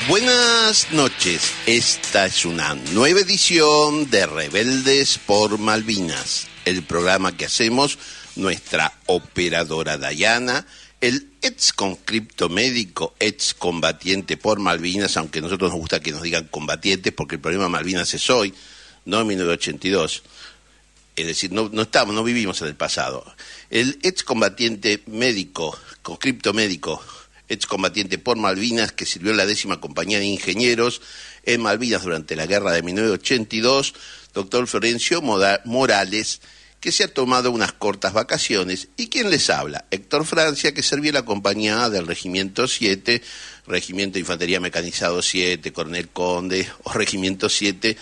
Buenas noches, esta es una nueva edición de Rebeldes por Malvinas, el programa que hacemos nuestra operadora Dayana, el ex conscripto médico, ex combatiente por Malvinas, aunque a nosotros nos gusta que nos digan combatientes porque el problema de Malvinas es hoy, no en 1982, es decir, no vivimos en el pasado. El ex combatiente médico, conscripto médico, excombatiente por Malvinas, que sirvió en la 10ª Compañía de Ingenieros en Malvinas durante la guerra de 1982, doctor Florencio Morales, que se ha tomado unas cortas vacaciones, y quien les habla, Héctor Francia, que servía en la compañía del Regimiento 7, Regimiento de Infantería Mecanizado 7, Coronel Conde, o Regimiento 7,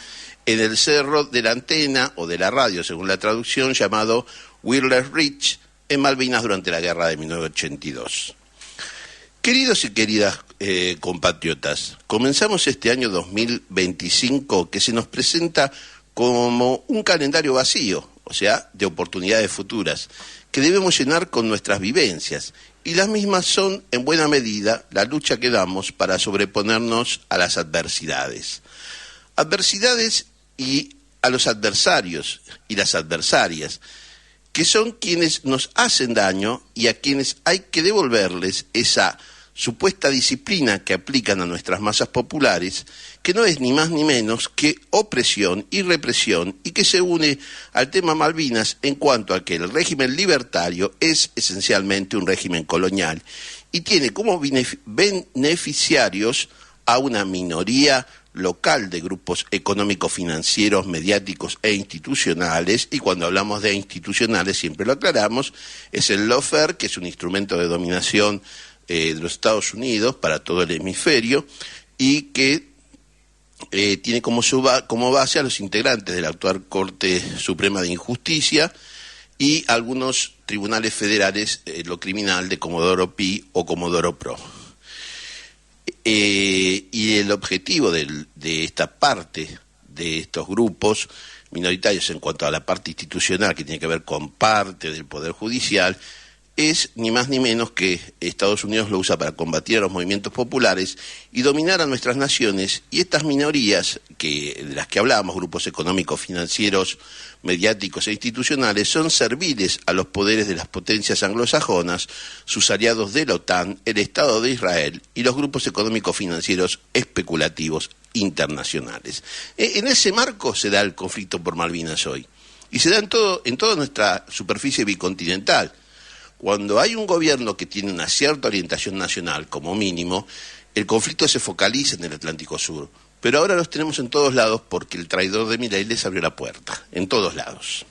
en el cerro de la antena, o de la radio, según la traducción, llamado Whirler Ridge, en Malvinas durante la guerra de 1982. Queridos y queridas compatriotas, comenzamos este año 2025 que se nos presenta como un calendario vacío, o sea, de oportunidades futuras, que debemos llenar con nuestras vivencias, y las mismas son, en buena medida, la lucha que damos para sobreponernos a las adversidades. Adversidades y a los adversarios y las adversarias, que son quienes nos hacen daño y a quienes hay que devolverles esa supuesta disciplina que aplican a nuestras masas populares, que no es ni más ni menos que opresión y represión, y que se une al tema Malvinas en cuanto a que el régimen libertario es esencialmente un régimen colonial y tiene como beneficiarios a una minoría local de grupos económico-financieros, mediáticos e institucionales, y cuando hablamos de institucionales, siempre lo aclaramos, es el lawfare, que es un instrumento de dominación de los Estados Unidos para todo el hemisferio, y que tiene como base a los integrantes de la actual Corte Suprema de Injusticia y algunos tribunales federales, lo criminal de Comodoro Pi o Comodoro Pro. Y el objetivo de esta parte, de estos grupos minoritarios en cuanto a la parte institucional, que tiene que ver con parte del Poder Judicial, es ni más ni menos que Estados Unidos lo usa para combatir a los movimientos populares y dominar a nuestras naciones, y estas minorías de las que hablábamos, grupos económicos, financieros, mediáticos e institucionales, son serviles a los poderes de las potencias anglosajonas, sus aliados de la OTAN, el Estado de Israel y los grupos económicos financieros especulativos internacionales. En ese marco se da el conflicto por Malvinas hoy, y se da en toda nuestra superficie bicontinental. Cuando hay un gobierno que tiene una cierta orientación nacional, como mínimo, el conflicto se focaliza en el Atlántico Sur. Pero ahora los tenemos en todos lados porque el traidor de Milei les abrió la puerta, en todos lados.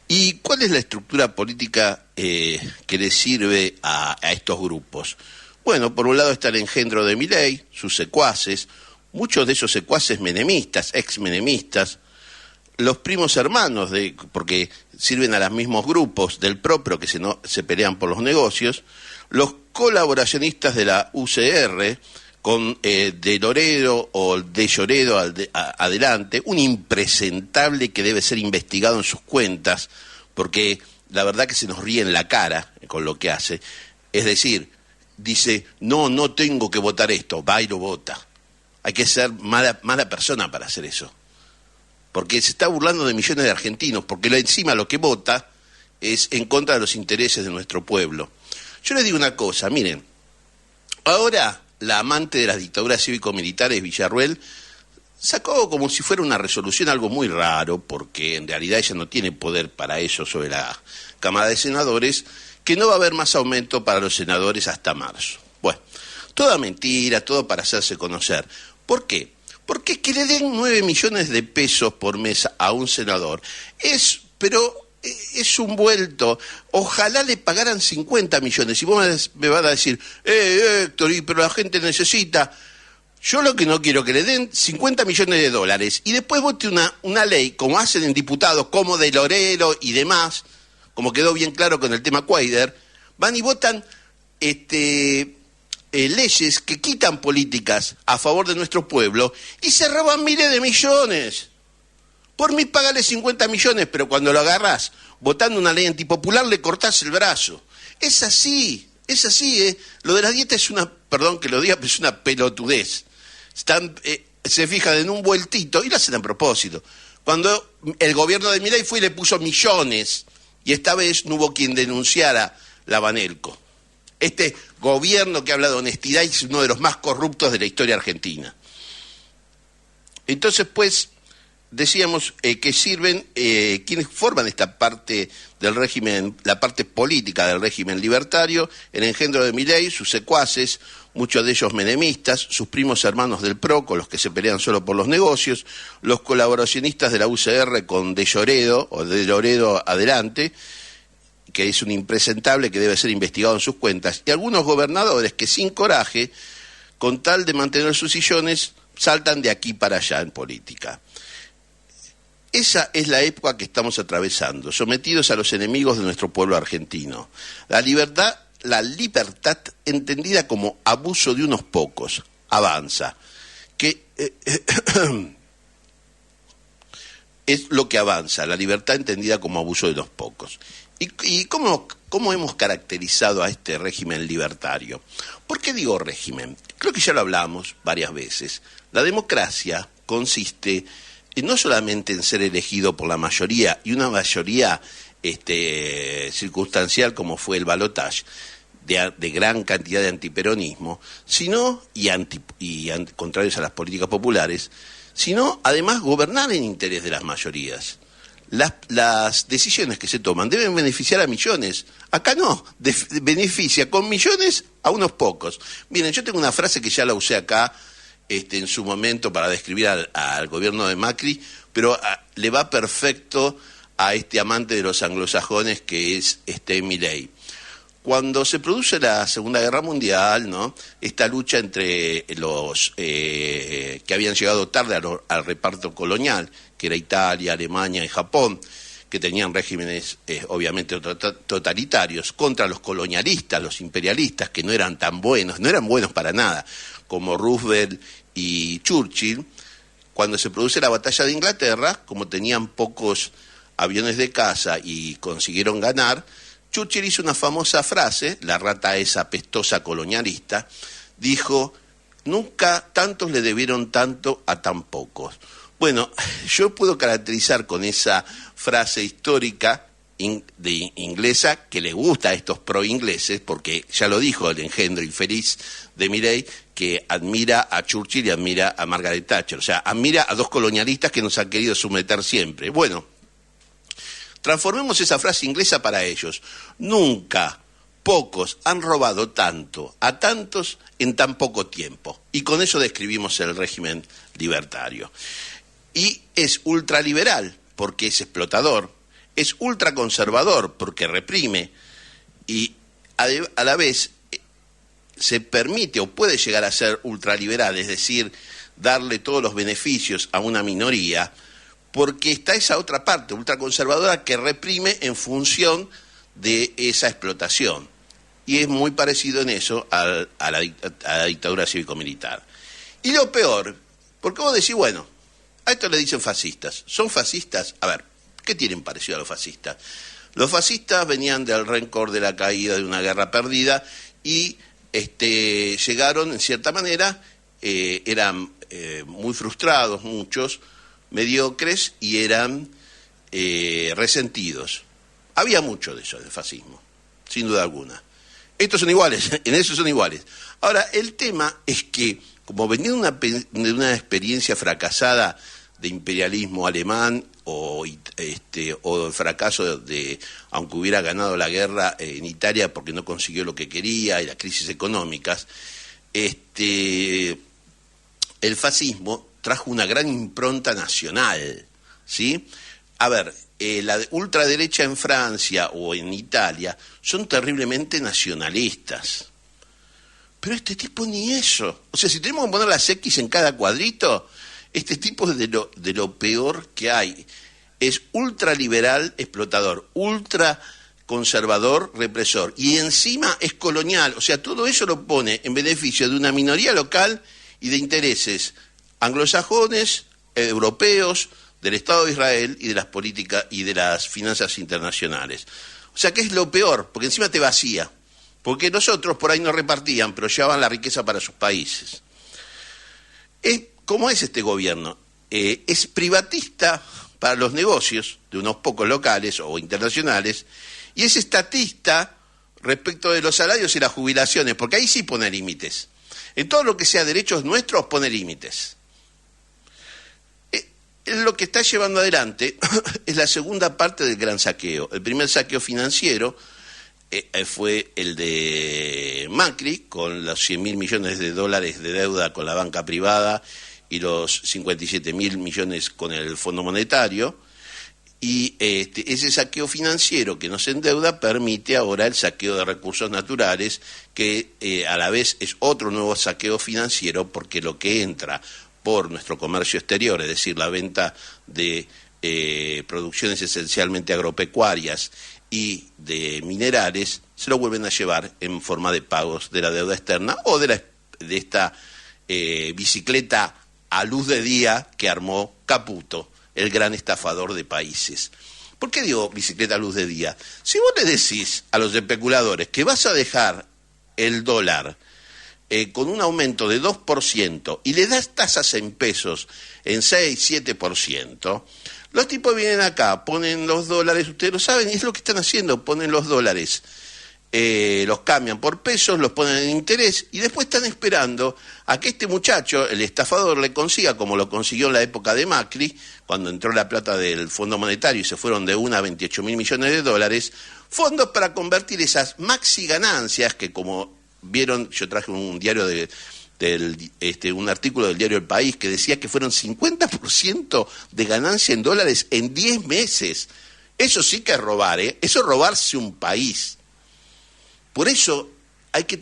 ¿Y cuál es la estructura política que les sirve a estos grupos? Bueno, por un lado está el engendro de Milei, sus secuaces, muchos de esos secuaces menemistas, ex-menemistas, los primos hermanos, porque sirven a los mismos grupos del PRO, que se pelean por los negocios, los colaboracionistas de la UCR, con de Loredo o de Lloredo adelante, un impresentable que debe ser investigado en sus cuentas, porque la verdad que se nos ríe en la cara con lo que hace. Es decir, dice, no tengo que votar esto, va y lo vota. Hay que ser mala persona para hacer eso, porque se está burlando de millones de argentinos, porque encima lo que vota es en contra de los intereses de nuestro pueblo. Yo les digo una cosa, miren, ahora la amante de las dictaduras cívico-militares, Villarruel, sacó como si fuera una resolución algo muy raro, porque en realidad ella no tiene poder para eso sobre la Cámara de Senadores, que no va a haber más aumento para los senadores hasta marzo. Bueno, toda mentira, todo para hacerse conocer. ¿Por qué? Porque que le den 9 millones de pesos por mes a un senador es un vuelto. Ojalá le pagaran 50 millones. Y vos me van a decir, Héctor, pero la gente necesita. Yo lo que no quiero que le den 50 millones de dólares y después vote una ley, como hacen en diputados, como de Lorero y demás, como quedó bien claro con el tema Cuader, van y votan leyes que quitan políticas a favor de nuestro pueblo y se roban miles de millones. Por mí pagale 50 millones, pero cuando lo agarrás votando una ley antipopular le cortás el brazo. Es así, Lo de la dieta es una perdón que lo diga, pero es una pelotudez. Se fijan en un vueltito y lo hacen a propósito. Cuando el gobierno de Milei fue y le puso millones, y esta vez no hubo quien denunciara la Banelco. Este gobierno que habla de honestidad es uno de los más corruptos de la historia argentina. Entonces, pues, decíamos que sirven quienes forman esta parte del régimen, la parte política del régimen libertario, el engendro de Milei, sus secuaces, muchos de ellos menemistas, sus primos hermanos del PRO, con los que se pelean solo por los negocios, los colaboracionistas de la UCR con De Lloredo, o De Lloredo adelante, que es un impresentable que debe ser investigado en sus cuentas, y algunos gobernadores que sin coraje, con tal de mantener sus sillones, saltan de aquí para allá en política. Esa es la época que estamos atravesando, sometidos a los enemigos de nuestro pueblo argentino. La libertad entendida como abuso de unos pocos, avanza. Que es lo que avanza, la libertad entendida como abuso de los pocos. ¿Y cómo hemos caracterizado a este régimen libertario? ¿Por qué digo régimen? Creo que ya lo hablamos varias veces. La democracia consiste no solamente en ser elegido por la mayoría, y una mayoría circunstancial como fue el balotaje, de gran cantidad de antiperonismo, sino, contrarios a las políticas populares, sino además gobernar en interés de las mayorías. Las decisiones que se toman deben beneficiar a millones. Acá no, beneficia con millones a unos pocos. Miren, yo tengo una frase que ya la usé acá en su momento para describir al gobierno de Macri, pero le va perfecto a este amante de los anglosajones que es Milei. Cuando se produce la Segunda Guerra Mundial, ¿no?, esta lucha entre los que habían llegado tarde al reparto colonial, que era Italia, Alemania y Japón, que tenían regímenes obviamente totalitarios, contra los colonialistas, los imperialistas, que no eran tan buenos, no eran buenos para nada, como Roosevelt y Churchill. Cuando se produce la batalla de Inglaterra, como tenían pocos aviones de caza y consiguieron ganar, Churchill hizo una famosa frase, la rata esa apestosa colonialista, dijo: nunca tantos le debieron tanto a tan pocos. Bueno, yo puedo caracterizar con esa frase histórica inglesa, que le gusta a estos pro-ingleses, porque ya lo dijo el engendro infeliz de Milei, que admira a Churchill y admira a Margaret Thatcher, o sea, admira a dos colonialistas que nos han querido someter siempre. Bueno, transformemos esa frase inglesa para ellos. Nunca pocos han robado tanto a tantos en tan poco tiempo. Y con eso describimos el régimen libertario. Y es ultraliberal porque es explotador, es ultraconservador porque reprime, y a la vez se permite o puede llegar a ser ultraliberal, es decir, darle todos los beneficios a una minoría, porque está esa otra parte ultraconservadora que reprime en función de esa explotación. Y es muy parecido en eso a la dictadura cívico-militar. Y lo peor, porque vos decís, bueno, a esto le dicen fascistas. ¿Son fascistas? A ver, ¿qué tienen parecido a los fascistas? Los fascistas venían del rencor de la caída de una guerra perdida y llegaron, en cierta manera, eran muy frustrados muchos, mediocres, y eran resentidos. Había mucho de eso, del fascismo, sin duda alguna. Estos son iguales, en eso son iguales. Ahora, el tema es que, como venía de una experiencia fracasada de imperialismo alemán, o el fracaso de, aunque hubiera ganado la guerra en Italia porque no consiguió lo que quería, y las crisis económicas, el fascismo trajo una gran impronta nacional, ¿sí? A ver, la ultraderecha en Francia o en Italia son terriblemente nacionalistas. Pero este tipo ni eso. O sea, si tenemos que poner las X en cada cuadrito, este tipo es de lo peor que hay. Es ultraliberal explotador, ultraconservador represor. Y encima es colonial. O sea, todo eso lo pone en beneficio de una minoría local y de intereses anglosajones, europeos, del Estado de Israel y de las políticas y de las finanzas internacionales. O sea, que es lo peor, porque encima te vacía. porque los otros por ahí no repartían, pero llevaban la riqueza para sus países. ¿Cómo es este gobierno? Es privatista para los negocios de unos pocos locales o internacionales, y es estatista respecto de los salarios y las jubilaciones, porque ahí sí pone límites. En todo lo que sea derechos nuestros pone límites. Lo que está llevando adelante es la segunda parte del gran saqueo. El primer saqueo financiero fue el de Macri, con los 100.000 millones de dólares de deuda con la banca privada y los 57.000 millones con el Fondo Monetario. Y ese saqueo financiero que nos endeuda permite ahora el saqueo de recursos naturales, que a la vez es otro nuevo saqueo financiero, porque lo que entra por nuestro comercio exterior, es decir, la venta de producciones esencialmente agropecuarias y de minerales, se lo vuelven a llevar en forma de pagos de la deuda externa o de esta bicicleta a luz de día que armó Caputo, el gran estafador de países. ¿Por qué digo bicicleta a luz de día? Si vos le decís a los especuladores que vas a dejar el dólar con un aumento de 2% y le das tasas en pesos en 6-7%, los tipos vienen acá, ponen los dólares, ustedes lo saben, y es lo que están haciendo, ponen los dólares, los cambian por pesos, los ponen en interés, y después están esperando a que este muchacho, el estafador, le consiga, como lo consiguió en la época de Macri, cuando entró la plata del Fondo Monetario y se fueron de 1 a 28.000 millones de dólares, fondos para convertir esas maxi ganancias que, como vieron, yo traje un diario un artículo del diario El País que decía que fueron 50% de ganancia en dólares en 10 meses. Eso sí que es robar, eso es robarse un país. Por eso hay que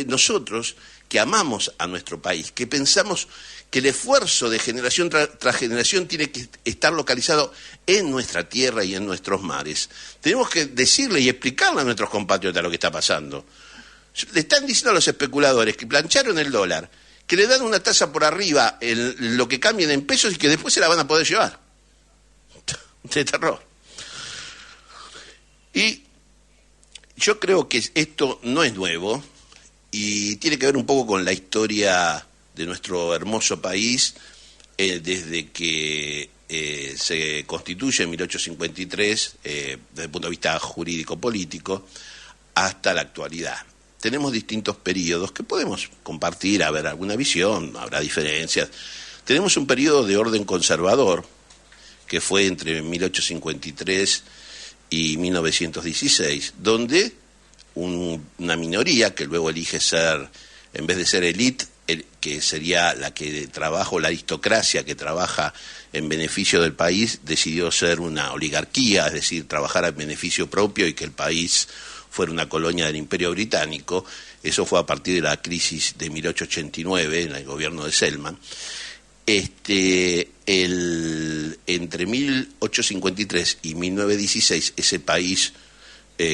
nosotros, que amamos a nuestro país, que pensamos que el esfuerzo de generación tras generación tiene que estar localizado en nuestra tierra y en nuestros mares, tenemos que decirle y explicarle a nuestros compatriotas lo que está pasando. Le están diciendo a los especuladores que plancharon el dólar, que le dan una tasa por arriba en lo que cambien en pesos y que después se la van a poder llevar. De terror. Y yo creo que esto no es nuevo y tiene que ver un poco con la historia de nuestro hermoso país desde que se constituye en 1853, desde el punto de vista jurídico-político, hasta la actualidad. Tenemos distintos periodos que podemos compartir, haber alguna visión, habrá diferencias. Tenemos un periodo de orden conservador, que fue entre 1853 y 1916, donde una minoría que luego elige ser, en vez de ser élite, que sería la que trabaja, o la aristocracia que trabaja en beneficio del país, decidió ser una oligarquía, es decir, trabajar en beneficio propio y que el país fuera una colonia del Imperio Británico. Eso fue a partir de la crisis de 1889, en el gobierno de Selman. Entre 1853 y 1916, ese país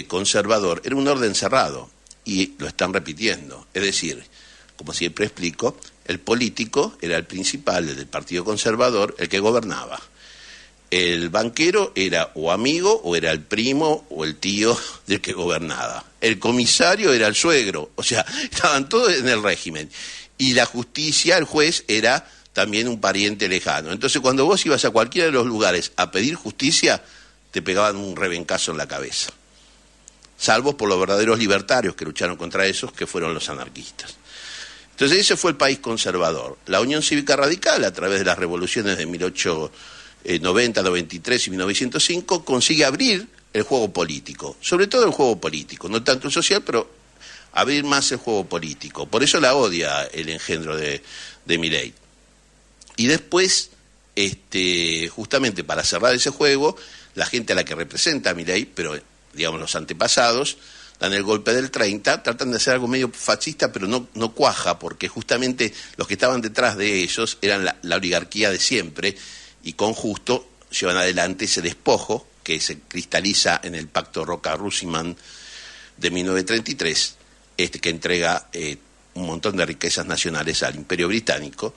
conservador era un orden cerrado, y lo están repitiendo. Es decir, como siempre explico, el político era el principal del Partido Conservador, el que gobernaba. El banquero era o amigo, o era el primo, o el tío del que gobernaba. El comisario era el suegro, o sea, estaban todos en el régimen. Y la justicia, el juez, era también un pariente lejano. Entonces, cuando vos ibas a cualquiera de los lugares a pedir justicia, te pegaban un rebencazo en la cabeza. Salvo por los verdaderos libertarios que lucharon contra esos, que fueron los anarquistas. Entonces, ese fue el país conservador. La Unión Cívica Radical, a través de las revoluciones de 1890, 93 y 1905, consigue abrir el juego político, sobre todo el juego político, no tanto el social, pero abrir más el juego político. Por eso la odia el engendro de Milei. Y después, justamente para cerrar ese juego, la gente a la que representa a Milei, pero digamos los antepasados, dan el golpe del 30, tratan de hacer algo medio fascista, pero no cuaja, porque justamente los que estaban detrás de ellos eran la oligarquía de siempre, y con justo llevan adelante ese despojo que se cristaliza en el pacto Roca-Rusiman de 1933, que entrega un montón de riquezas nacionales al Imperio Británico,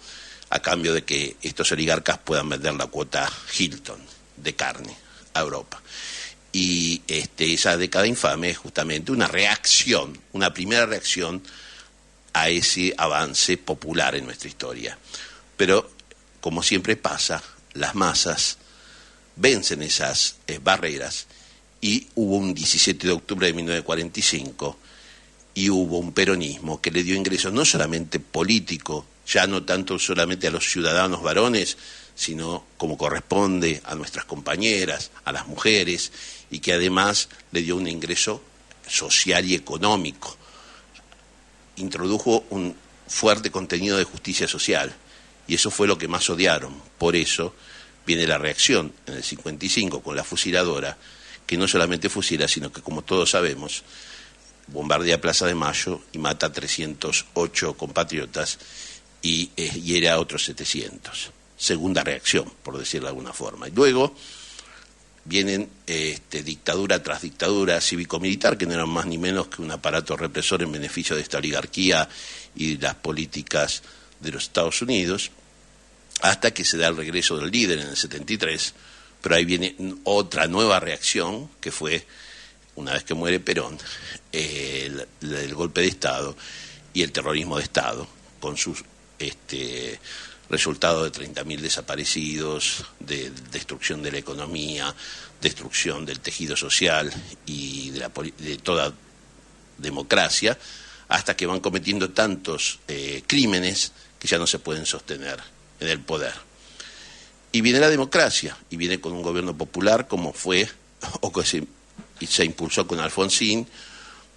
a cambio de que estos oligarcas puedan vender la cuota Hilton de carne a Europa. Y esa década infame es justamente una reacción, una primera reacción a ese avance popular en nuestra historia. Pero, como siempre pasa, las masas vencen esas barreras y hubo un 17 de octubre de 1945 y hubo un peronismo que le dio ingresos no solamente político, ya no tanto solamente a los ciudadanos varones, sino como corresponde a nuestras compañeras, a las mujeres, y que además le dio un ingreso social y económico. Introdujo un fuerte contenido de justicia social, y eso fue lo que más odiaron. Por eso viene la reacción en el 55 con la fusiladora, que no solamente fusila, sino que, como todos sabemos, bombardea Plaza de Mayo y mata a 308 compatriotas y hiere a otros 700. Segunda reacción, por decirlo de alguna forma. Y luego vienen dictadura tras dictadura cívico-militar, que no eran más ni menos que un aparato represor en beneficio de esta oligarquía y las políticas de los Estados Unidos, hasta que se da el regreso del líder en el 73, pero ahí viene otra nueva reacción, que fue, una vez que muere Perón, el golpe de Estado y el terrorismo de Estado, con sus resultado de 30.000 desaparecidos, de destrucción de la economía, destrucción del tejido social y de toda democracia, hasta que van cometiendo tantos crímenes que ya no se pueden sostener en el poder. Y viene la democracia, y viene con un gobierno popular como fue, o que se impulsó con Alfonsín,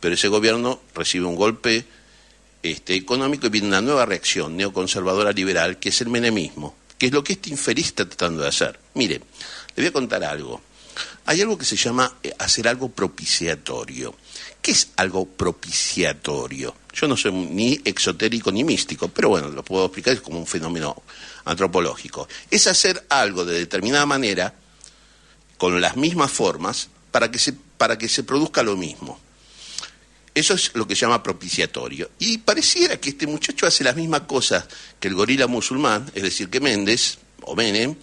pero ese gobierno recibe un golpe económico y viene una nueva reacción neoconservadora liberal, que es el menemismo, que es lo que este infeliz está tratando de hacer. Mire, le voy a contar algo. Hay algo que se llama hacer algo propiciatorio. ¿Qué es algo propiciatorio? Yo no soy ni exotérico ni místico, pero bueno, lo puedo explicar, es como un fenómeno antropológico. Es hacer algo de determinada manera, con las mismas formas, para que se produzca lo mismo. Eso es lo que se llama propiciatorio. Y pareciera que este muchacho hace las mismas cosas que el gorila musulmán, es decir, que Méndez, o Menem,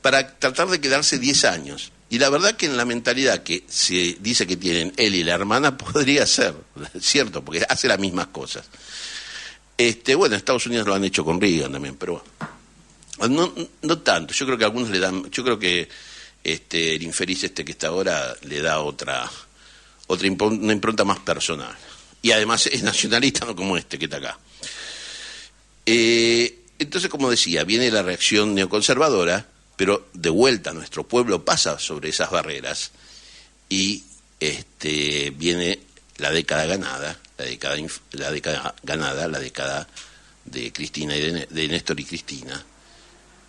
para tratar de quedarse 10 años. Y la verdad que en la mentalidad que se dice que tienen él y la hermana, podría ser, cierto, porque hace las mismas cosas. Bueno, Estados Unidos lo han hecho con Reagan también, pero no tanto. Yo creo que algunos le dan, yo creo que el infeliz que está ahora le da una impronta más personal. Y además es nacionalista, no como que está acá. Entonces, como decía, viene la reacción neoconservadora, pero de vuelta nuestro pueblo pasa sobre esas barreras y viene la década ganada, la década de Cristina y de Néstor y Cristina,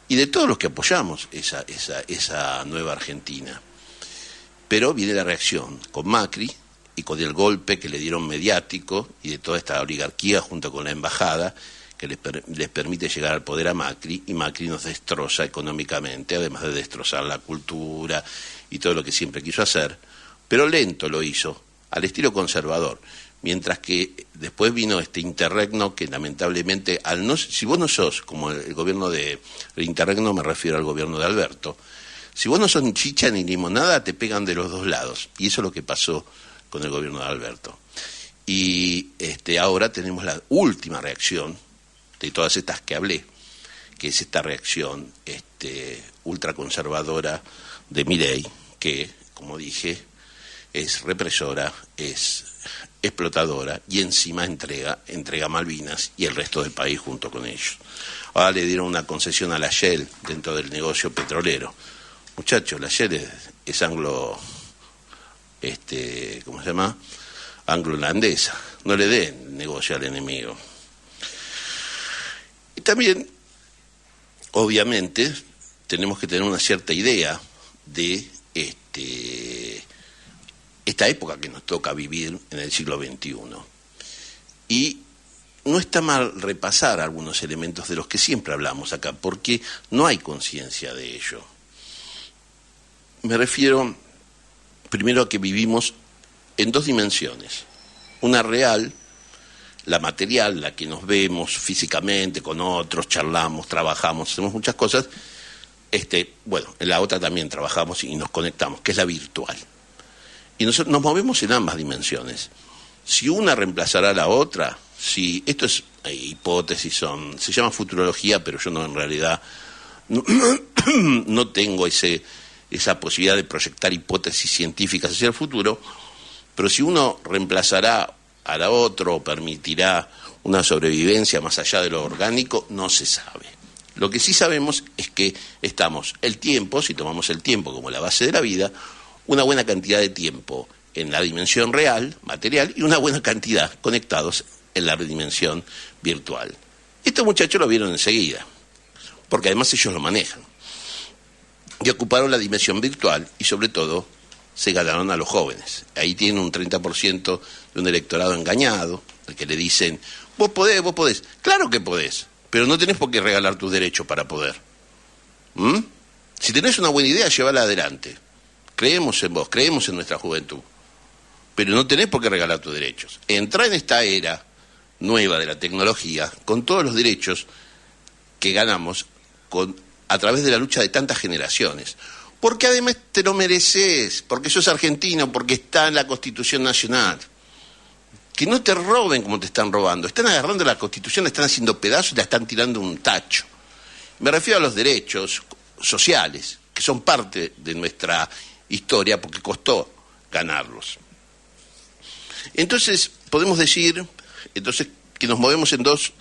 y de todos los que apoyamos esa nueva Argentina. Pero viene la reacción con Macri y con el golpe que le dieron mediático y de toda esta oligarquía junto con la embajada que les permite llegar al poder a Macri, y Macri nos destroza económicamente, además de destrozar la cultura y todo lo que siempre quiso hacer, pero lento lo hizo, al estilo conservador, mientras que después vino este interregno que lamentablemente, si vos no sos, como el gobierno el interregno me refiero al gobierno de Alberto, si vos no sos ni chicha ni limonada, te pegan de los dos lados, y eso es lo que pasó con el gobierno de Alberto. Y ahora tenemos la última reacción de todas estas que hablé, que es esta reacción ultraconservadora de Milei, que, como dije, es represora, es explotadora y encima entrega Malvinas y el resto del país junto con ellos. Ahora le dieron una concesión a la Shell dentro del negocio petrolero. Muchachos, la Shell es anglo, ¿cómo se llama? Anglo-holandesa. No le den negocio al enemigo. Y también, obviamente, tenemos que tener una cierta idea de esta época que nos toca vivir en el siglo XXI. Y no está mal repasar algunos elementos de los que siempre hablamos acá, porque no hay conciencia de ello. Me refiero primero a que vivimos en dos dimensiones. Una real, la material, la que nos vemos físicamente con otros, charlamos, trabajamos, hacemos muchas cosas. Bueno, en la otra también trabajamos y nos conectamos, que es la virtual. Y nosotros nos movemos en ambas dimensiones. Si una reemplazará a la otra, si esto es hipótesis, se llama futurología, pero yo no, en realidad no tengo esa posibilidad de proyectar hipótesis científicas hacia el futuro, pero si uno reemplazará a la otra o permitirá una sobrevivencia más allá de lo orgánico, no se sabe. Lo que sí sabemos es que estamos el tiempo, si tomamos el tiempo como la base de la vida, una buena cantidad de tiempo en la dimensión real, material, y una buena cantidad conectados en la dimensión virtual. Estos muchachos lo vieron enseguida, porque además ellos lo manejan. Y ocuparon la dimensión virtual y sobre todo se ganaron a los jóvenes. Ahí tienen un 30% de un electorado engañado, al que le dicen, vos podés. Claro que podés, pero no tenés por qué regalar tus derechos para poder. Si tenés una buena idea, llévala adelante. Creemos en vos, creemos en nuestra juventud, pero no tenés por qué regalar tus derechos. Entrá en esta era nueva de la tecnología con todos los derechos que ganamos a través de la lucha de tantas generaciones. Porque además te lo mereces, porque sos argentino, porque está en la Constitución Nacional. Que no te roben como te están robando. Están agarrando la Constitución, la están haciendo pedazos y la están tirando un tacho. Me refiero a los derechos sociales, que son parte de nuestra historia porque costó ganarlos. Entonces, podemos decir que nos movemos en dos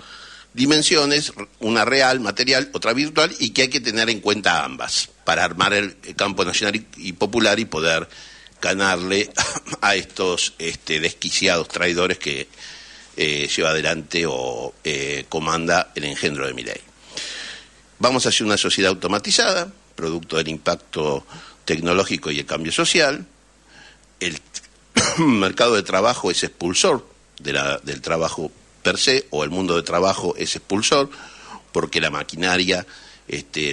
dimensiones, una real, material, otra virtual, y que hay que tener en cuenta ambas para armar el campo nacional y popular y poder ganarle a estos desquiciados traidores que lleva adelante o comanda el engendro de Milei. Vamos hacia una sociedad automatizada, producto del impacto tecnológico y el cambio social. El mercado de trabajo es expulsor del trabajo per se, o el mundo de trabajo es expulsor, porque la maquinaria,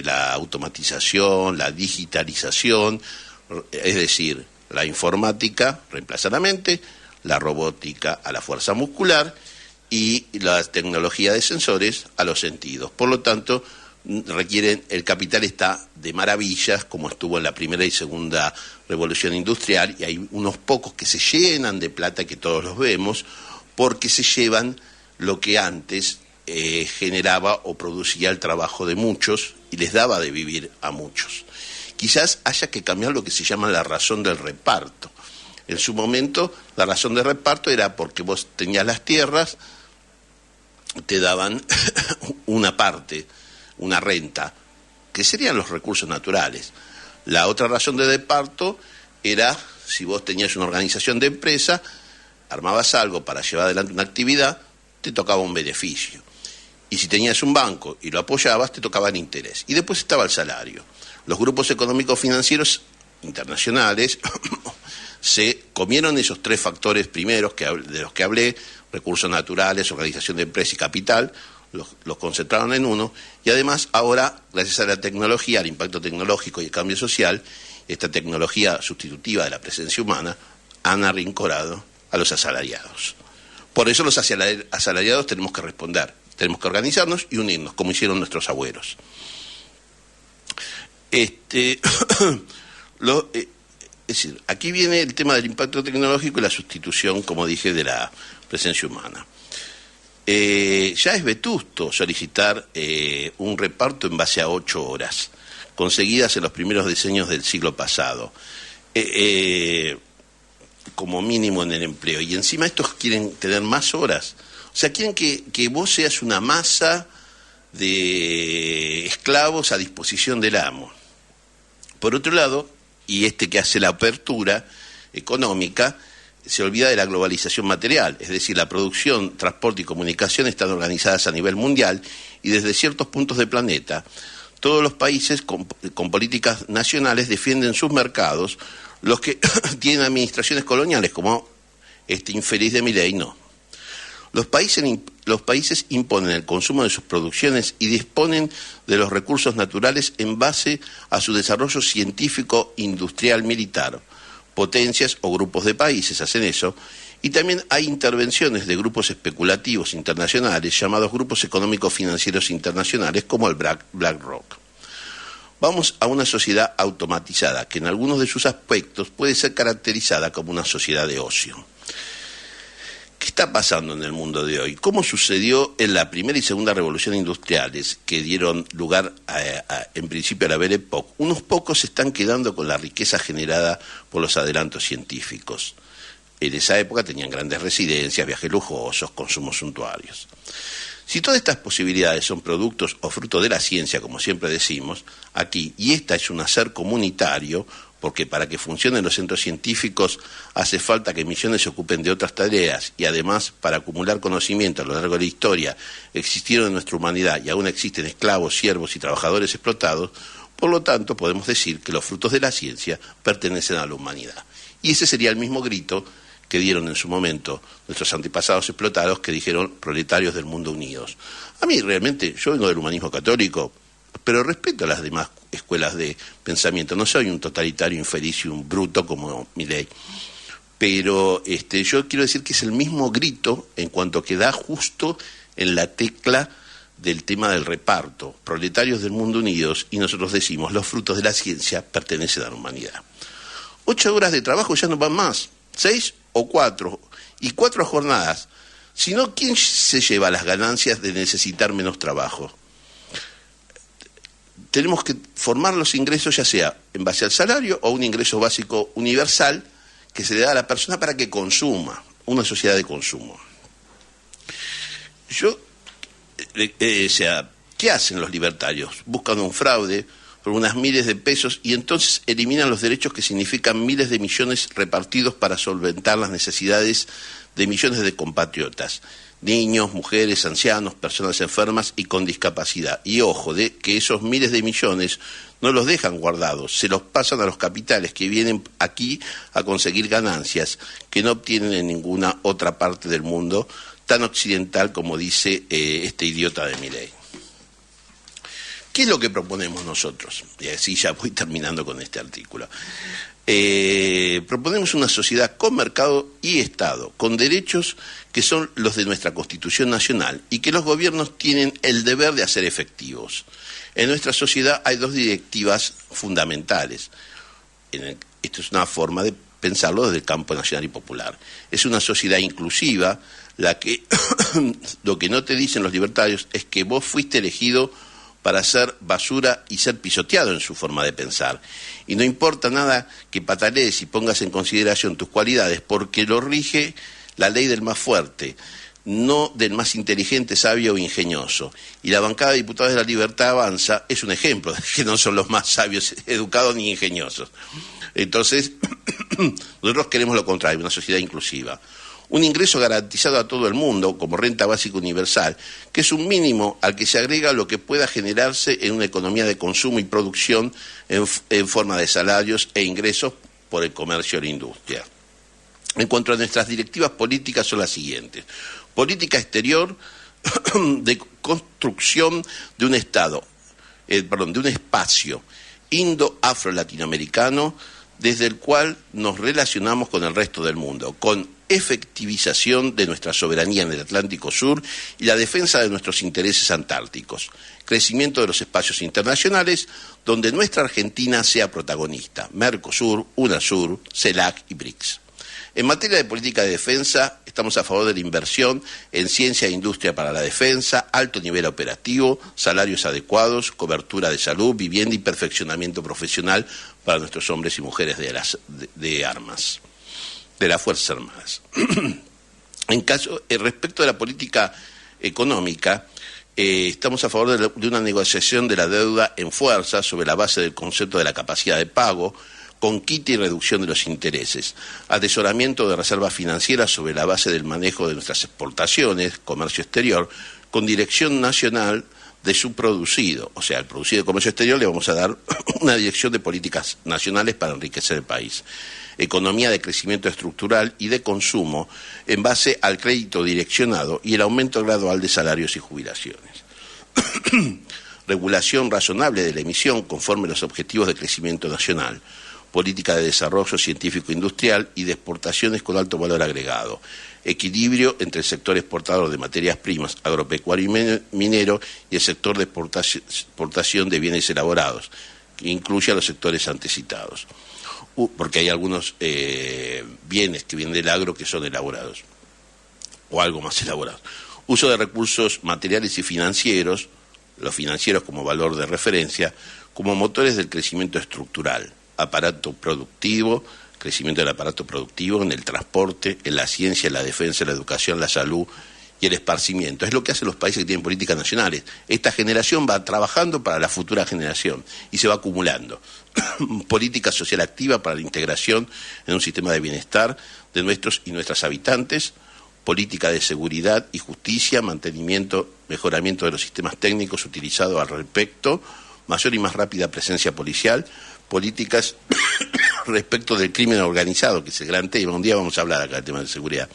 la automatización, la digitalización, es decir, la informática reemplaza la mente, la robótica a la fuerza muscular y la tecnología de sensores a los sentidos. Por lo tanto, el capital está de maravillas, como estuvo en la primera y segunda revolución industrial, y hay unos pocos que se llenan de plata, que todos los vemos, porque se llevan lo que antes generaba o producía el trabajo de muchos y les daba de vivir a muchos. Quizás haya que cambiar lo que se llama la razón del reparto. En su momento, la razón del reparto era porque vos tenías las tierras, te daban una parte, una renta, que serían los recursos naturales. La otra razón de reparto era, si vos tenías una organización de empresa, armabas algo para llevar adelante una actividad, te tocaba un beneficio. Y si tenías un banco y lo apoyabas, te tocaba el interés. Y después estaba el salario. Los grupos económicos financieros internacionales se comieron esos tres factores primeros de los que hablé, recursos naturales, organización de empresa y capital, los concentraron en uno, y además ahora, gracias a la tecnología, al impacto tecnológico y el cambio social, esta tecnología sustitutiva de la presencia humana, han arrinconado a los asalariados. Por eso los asalariados tenemos que responder, tenemos que organizarnos y unirnos, como hicieron nuestros abuelos. Es decir, aquí viene el tema del impacto tecnológico y la sustitución, como dije, de la presencia humana. Ya es vetusto solicitar un reparto en base a 8 horas, conseguidas en los primeros decenios del siglo pasado, como mínimo en el empleo. Y encima estos quieren tener más horas. O sea, quieren que vos seas una masa de esclavos a disposición del amo. Por otro lado, y que hace la apertura económica, se olvida de la globalización material, es decir, la producción, transporte y comunicación están organizadas a nivel mundial y desde ciertos puntos del planeta, todos los países con políticas nacionales defienden sus mercados, los que tienen administraciones coloniales, como este infeliz de Milei, no. Los países imponen el consumo de sus producciones y disponen de los recursos naturales en base a su desarrollo científico, industrial, militar. Potencias o grupos de países hacen eso, y también hay intervenciones de grupos especulativos internacionales llamados grupos económicos financieros internacionales como el BlackRock. Vamos a una sociedad automatizada, que en algunos de sus aspectos puede ser caracterizada como una sociedad de ocio. ¿Qué está pasando en el mundo de hoy? ¿Cómo sucedió en la primera y segunda revolución industriales que dieron lugar en principio a la Belle Époque? Unos pocos se están quedando con la riqueza generada por los adelantos científicos. En esa época tenían grandes residencias, viajes lujosos, consumos suntuarios. Si todas estas posibilidades son productos o fruto de la ciencia, como siempre decimos, aquí, y esta es un hacer comunitario, porque para que funcionen los centros científicos hace falta que millones se ocupen de otras tareas y además para acumular conocimiento a lo largo de la historia existieron en nuestra humanidad y aún existen esclavos, siervos y trabajadores explotados, por lo tanto podemos decir que los frutos de la ciencia pertenecen a la humanidad. Y ese sería el mismo grito que dieron en su momento nuestros antepasados explotados que dijeron proletarios del mundo unidos. A mí realmente, yo vengo del humanismo católico, pero respeto a las demás escuelas de pensamiento. No soy un totalitario infeliz y un bruto como Milei. Pero yo quiero decir que es el mismo grito en cuanto que da justo en la tecla del tema del reparto. Proletarios del mundo unidos, y nosotros decimos, los frutos de la ciencia pertenecen a la humanidad. 8 horas de trabajo ya no van más, 6 o 4, y 4 jornadas. Si no, ¿quién se lleva las ganancias de necesitar menos trabajo? Tenemos que formar los ingresos ya sea en base al salario o un ingreso básico universal que se le da a la persona para que consuma, una sociedad de consumo. ¿Qué hacen los libertarios? Buscan un fraude por unas miles de pesos y entonces eliminan los derechos que significan miles de millones repartidos para solventar las necesidades de millones de compatriotas. Niños, mujeres, ancianos, personas enfermas y con discapacidad. Y ojo, de que esos miles de millones no los dejan guardados, se los pasan a los capitales que vienen aquí a conseguir ganancias que no obtienen en ninguna otra parte del mundo tan occidental como dice este idiota de Milei. ¿Qué es lo que proponemos nosotros? Y así ya voy terminando con este artículo. Proponemos una sociedad con mercado y Estado, con derechos que son los de nuestra Constitución Nacional y que los gobiernos tienen el deber de hacer efectivos. En nuestra sociedad hay 2 directivas fundamentales. Esto es una forma de pensarlo desde el campo nacional y popular. Es una sociedad inclusiva, la que lo que no te dicen los libertarios es que vos fuiste elegido para hacer basura y ser pisoteado en su forma de pensar. Y no importa nada que patalees y pongas en consideración tus cualidades, porque lo rige la ley del más fuerte, no del más inteligente, sabio o ingenioso. Y la bancada de diputados de la Libertad Avanza es un ejemplo de que no son los más sabios, educados ni ingeniosos. Entonces, nosotros queremos lo contrario, una sociedad inclusiva. Un ingreso garantizado a todo el mundo, como renta básica universal, que es un mínimo al que se agrega lo que pueda generarse en una economía de consumo y producción en forma de salarios e ingresos por el comercio o la industria. En cuanto a nuestras directivas políticas son las siguientes. Política exterior de construcción de un de un espacio indo-afro-latinoamericano desde el cual nos relacionamos con el resto del mundo, con efectivización de nuestra soberanía en el Atlántico Sur y la defensa de nuestros intereses antárticos, crecimiento de los espacios internacionales donde nuestra Argentina sea protagonista, Mercosur, UNASUR, CELAC y BRICS. En materia de política de defensa, estamos a favor de la inversión en ciencia e industria para la defensa, alto nivel operativo, salarios adecuados, cobertura de salud, vivienda y perfeccionamiento profesional para nuestros hombres y mujeres de armas, de las Fuerzas Armadas. Respecto de la política económica, estamos a favor de una negociación de la deuda en fuerza sobre la base del concepto de la capacidad de pago, con quita y reducción de los intereses, atesoramiento de reservas financieras sobre la base del manejo de nuestras exportaciones, comercio exterior, con dirección nacional de su producido, o sea, al producido de comercio exterior le vamos a dar una dirección de políticas nacionales para enriquecer el país. Economía de crecimiento estructural y de consumo en base al crédito direccionado y el aumento gradual de salarios y jubilaciones. Regulación razonable de la emisión conforme a los objetivos de crecimiento nacional. Política de desarrollo científico-industrial y de exportaciones con alto valor agregado. Equilibrio entre el sector exportador de materias primas, agropecuario y minero y el sector de exportación de bienes elaborados. que incluye a los sectores antecitados, porque hay algunos bienes que vienen del agro que son elaborados, o algo más elaborados. Uso de recursos materiales y financieros, los financieros como valor de referencia, como motores del crecimiento estructural, aparato productivo, crecimiento del aparato productivo en el transporte, en la ciencia, en la defensa, en la educación, la salud y el esparcimiento. Es lo que hacen los países que tienen políticas nacionales. Esta generación va trabajando para la futura generación y se va acumulando. Política social activa para la integración en un sistema de bienestar de nuestros y nuestras habitantes, política de seguridad y justicia, mantenimiento, mejoramiento de los sistemas técnicos utilizados al respecto, mayor y más rápida presencia policial, políticas respecto del crimen organizado, que es el gran tema. Un día vamos a hablar acá del tema de seguridad.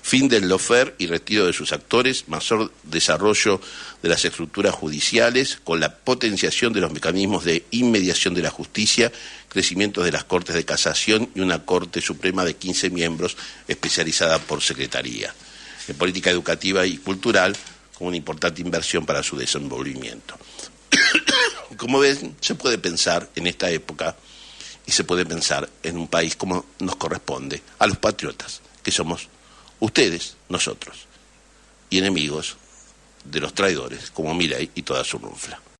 Fin del lawfare y retiro de sus actores, mayor desarrollo de las estructuras judiciales, con la potenciación de los mecanismos de inmediación de la justicia, crecimiento de las Cortes de Casación y una Corte Suprema de 15 miembros especializada por secretaría. En política educativa y cultural, con una importante inversión para su desenvolvimiento. Como ven, se puede pensar en esta época y se puede pensar en un país como nos corresponde, a los patriotas, que somos ustedes, nosotros, y enemigos de los traidores como Milei y toda su runfla.